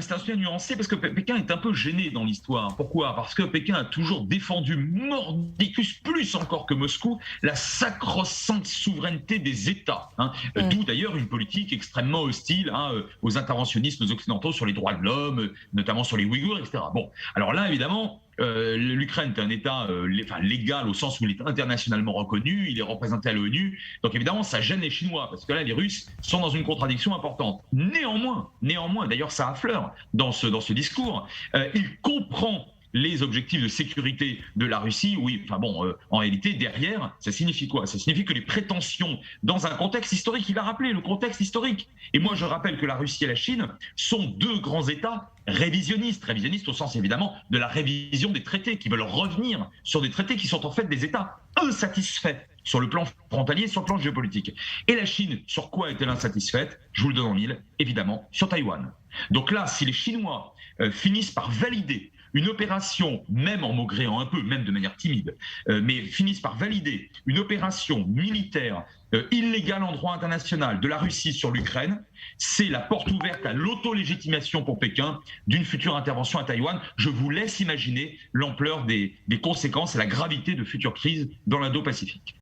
c'est un sujet nuancé parce que Pékin est un peu gêné dans l'histoire. Pourquoi? Parce que Pékin a toujours défendu mordicus, plus encore que Moscou, la sacro-sainte souveraineté des États. Hein. Mmh. D'où d'ailleurs une politique extrêmement hostile, hein, aux interventionnistes occidentaux sur les droits de l'homme, notamment sur les Ouïghours, etc. Bon, alors là, évidemment, l'Ukraine est un État légal au sens où il est internationalement reconnu, il est représenté à l'ONU, donc évidemment ça gêne les Chinois, parce que là les Russes sont dans une contradiction importante. Néanmoins, d'ailleurs ça affleure dans ce discours, il comprend les objectifs de sécurité de la Russie, oui, en réalité, derrière, ça signifie quoi? Ça signifie que les prétentions, dans un contexte historique, il a rappelé le contexte historique. Et moi, je rappelle que la Russie et la Chine sont deux grands États révisionnistes au sens évidemment de la révision des traités, qui veulent revenir sur des traités qui sont en fait des États insatisfaits sur le plan frontalier et sur le plan géopolitique. Et la Chine, sur quoi est-elle insatisfaite? Je vous le donne en mille, évidemment, sur Taïwan. Donc là, si les Chinois finissent par valider une opération, même en maugréant un peu, même de manière timide, mais finissent par valider une opération militaire illégale en droit international de la Russie sur l'Ukraine, c'est la porte ouverte à l'auto-légitimation pour Pékin d'une future intervention à Taïwan. Je vous laisse imaginer l'ampleur des conséquences et la gravité de futures crises dans l'Indo-Pacifique.